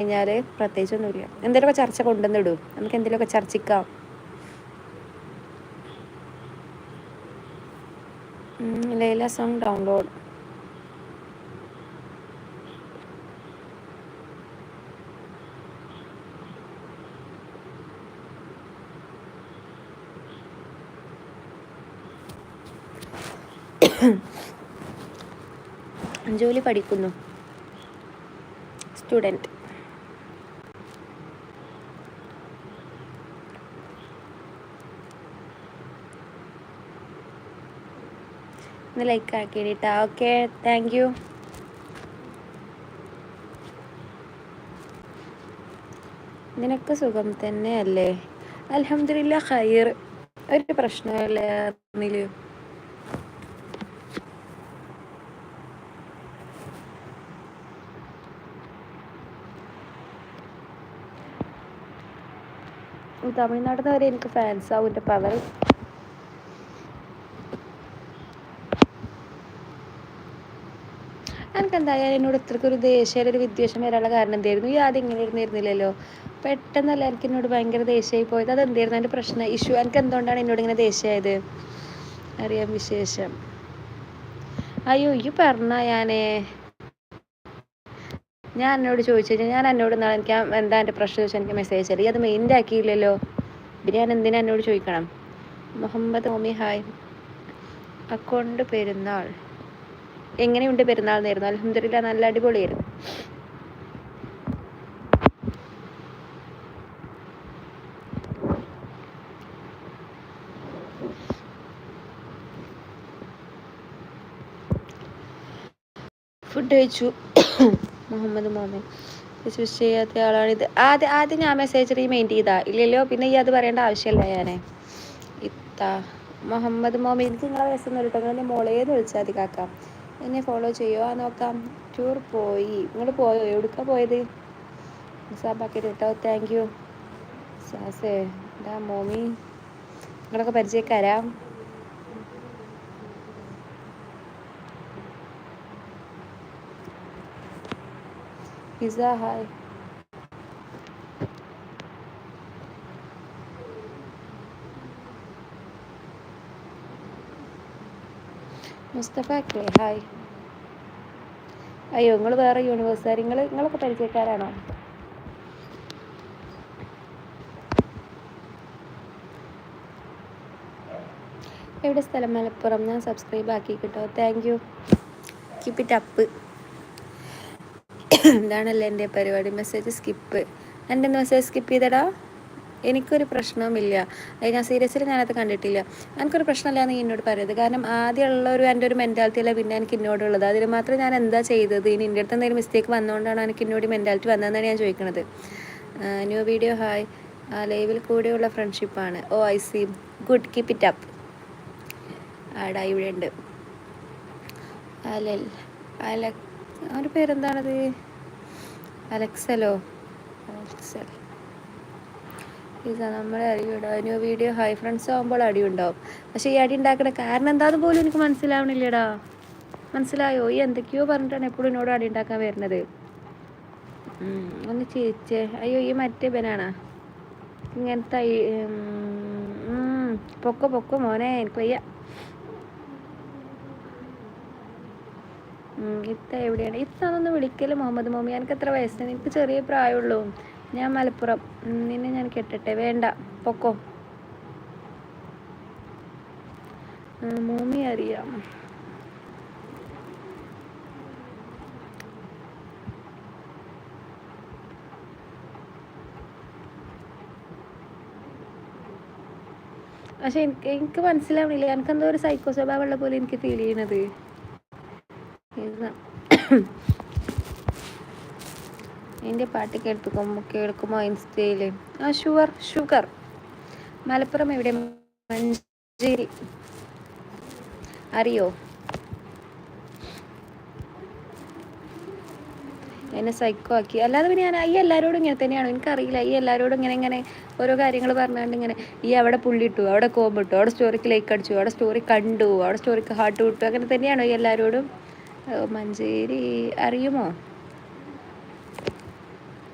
കഴിഞ്ഞാൽ പ്രത്യേകിച്ചൊന്നുമില്ല. എന്തെങ്കിലുമൊക്കെ ചർച്ച കൊണ്ടുവന്നിടൂ, നമുക്ക് എന്തെങ്കിലുമൊക്കെ ചർച്ചിക്കാം. Laila song download. ജോലി പഠിക്കുന്നു, സ്റ്റുഡൻറ്റ്. ഒന്ന് ലൈക്ക് ആക്കിയിട്ടാ. Okay, thank you. നിനക്ക് സുഖം തന്നെ അല്ലേ? അൽഹംദുലില്ലാ ഖൈർ. ഒരു പ്രശ്നമില്ല. തമിഴ്നാട്ടിൽ നിന്ന് വരെ എനിക്ക് ഫാൻസ് ആവും. എൻ്റെ പവർ. എനിക്കെന്തായാലും എന്നോട് ഇത്രയ്ക്കൊരു ദേഷ്യം, ഒരു വിദ്വേഷം വരാനുള്ള കാരണം എന്തായിരുന്നു? ഈ ആദ്യം ഇങ്ങനെ ഇരുന്നിരുന്നില്ലല്ലോ. പെട്ടെന്നല്ല എനിക്ക് എന്നോട് ഭയങ്കര ദേഷ്യമായി പോയത്. അതെന്തായിരുന്നു എൻ്റെ പ്രശ്നം, ഇഷ്യൂ? എനിക്ക് എന്തുകൊണ്ടാണ് എന്നോട് ഇങ്ങനെ ദേഷ്യമായത്? അറിയാം വിശേഷം. അയ്യോ ഈ പറഞ്ഞ ഞാൻ എന്നോട് ചോദിച്ചു കഴിഞ്ഞാൽ ഞാൻ എന്നോട് നാളെ എനിക്ക് എന്താ എൻ്റെ പ്രശ്നം ചോദിച്ചാൽ എനിക്ക് മെസ്സേജ് അയച്ചാൽ അത് മെയിൻ്റെ ആക്കിയില്ലല്ലോ. പിന്നെ ഞാൻ എന്തിനാ എന്നോട് ചോദിക്കണം? Muhammad mommy hi. അക്കൗണ്ട് പെരുന്നാൾ എങ്ങനെയുണ്ട്? പെരുന്നാൾ എന്നായിരുന്നു. അൽഹംദുലില്ലാ നല്ല അടിപൊളിയായിരുന്നു. ഫുഡ് കഴിച്ചു. മുഹമ്മദ് മോമൻ വിഷ് ചെയ്യാത്ത ആളാണിത്. ആദ്യം ഞാൻ മെസ്സേജ് റീമൈൻഡ് ചെയ്താ ഇല്ലല്ലോ. പിന്നെ ഈ അത് പറയേണ്ട ആവശ്യമില്ല. ഞാൻ ഇത്താ മുഹമ്മദ് മോമൻ, എനിക്ക് നിങ്ങളെ വയസ്സൊന്നും കേട്ടോ. നിങ്ങൾ മോളേന്ന് വിളിച്ചാൽ മതി കാക്ക. എന്നെ ഫോളോ ചെയ്യുമോ? നോക്കാം. ടൂർ പോയി. നിങ്ങൾ പോയോ? എവിടേക്കാണ് പോയത്? സാബാക്കി കേട്ടോ. Thank U. സാസേ ഡാ മോമി, നിങ്ങളൊക്കെ പരിചയക്കാരാ? Pizza hi. മുസ്തഫ കെ ഹായ്. അയ്യോ നിങ്ങൾ വേറെ യൂണിവേഴ്സാരി. നിങ്ങളൊക്കെ പരിചയക്കാരാണോ? എവിടെ സ്ഥലം? മലപ്പുറം. ഞാൻ സബ്സ്ക്രൈബ് ആക്കി കേട്ടോ. Thank you. Keep it up. എന്താണല്ലേ എൻ്റെ പരിപാടി? Message skip. എൻ്റെ മെസ്സേജ് സ്കിപ്പ് ചെയ്തടാ. എനിക്കൊരു പ്രശ്നവുമില്ല. ഞാൻ സീരിയസ്ലി ഞാനത് കണ്ടിട്ടില്ല. എനിക്കൊരു പ്രശ്നമില്ല എന്ന് എന്നോട് പറയരുത്. കാരണം ആദ്യമുള്ള എൻ്റെ ഒരു മെൻറ്റാലിറ്റി അല്ല പിന്നെ എനിക്ക് എന്നോടുള്ളത്. അതിന് മാത്രം ഞാൻ എന്താ ചെയ്തത്? ഇനി എൻ്റെ അടുത്ത് എന്തെങ്കിലും മിസ്റ്റേക്ക് വന്നുകൊണ്ടാണ് എനിക്ക് എന്നോട് മെൻറ്റാലിറ്റി വന്നതെന്നാണ് ഞാൻ ചോദിക്കുന്നത്. New video hi. ലൈവിൽ കൂടെയുള്ള ഫ്രണ്ട്ഷിപ്പാണ്. Oh I see. Good, keep it up. ആടാ ഇവിടെ ഉണ്ട്. അവൻ്റെ പേരെന്താണത്? അലക്സലോ? അലക്സൽ. നമ്മളെ അടിയുണ്ടാവും. New video hi. ഫ്രണ്ട്സ് ആകുമ്പോൾ അടിയുണ്ടാവും. പക്ഷേ ഈ അടി ഉണ്ടാക്കുന്ന കാരണം എന്താണെന്ന് പോലും എനിക്ക് മനസ്സിലാവണില്ലടാ. മനസ്സിലായോ? ഈ എന്തൊക്കെയോ പറഞ്ഞിട്ടാണ് എപ്പോഴും എന്നോട് അടി ഉണ്ടാക്കാൻ വരുന്നത്. ഒന്ന് ചിരിച്ചേ. അയ്യോ ഈ മറ്റേ ബനാണാ ഇങ്ങനത്തെ പൊക്കോ മോനെ, എനിക്ക് വയ്യ. ഇത്ത എവിടെയാണ്? ഇത്താന്നൊന്ന് വിളിക്കല് മുഹമ്മദ് മോമി. എനിക്ക് എത്ര വയസ്സാണ്? എനിക്ക് ചെറിയ പ്രായമുള്ളൂ. ഞാൻ മലപ്പുറം. നിന്നെ ഞാൻ കെട്ടട്ടെ? വേണ്ട, പൊക്കോ. മോമി അറിയാം. പക്ഷെ എനിക്ക് മനസ്സിലാവണില്ല. എനിക്കെന്തോ ഒരു സൈക്കോ സ്വഭാവമുള്ള പോലെ എനിക്ക് ഫീൽ ചെയ്യണത്. എൻ്റെ പാട്ട് കേൾക്കുമോ ഇൻസ്റ്റയിൽ? ഷുഗർ. മലപ്പുറം എവിടെ? മഞ്ചേരി. അറിയോ? എന്നെ സൈക്കോ ആക്കി. അല്ലാതെ പിന്നെ ഞാൻ ഈ എല്ലാവരോടും ഇങ്ങനെ തന്നെയാണോ? എനിക്കറിയില്ല. ഈ എല്ലാവരോടും ഇങ്ങനെ ഓരോ കാര്യങ്ങൾ പറഞ്ഞുകൊണ്ട് ഇങ്ങനെ ഈ അവിടെ പുള്ളിട്ടു, അവിടെ കോമ്പിട്ടു, അവിടെ സ്റ്റോറിക്ക് ലൈക്ക് അടിച്ചു, അവിടെ സ്റ്റോറി കണ്ടു, അവിടെ സ്റ്റോറിക്ക് ഹാർട്ട് വിട്ടു, അങ്ങനെ തന്നെയാണോ ഈ എല്ലാവരോടും? മഞ്ചേരി അറിയുമോ?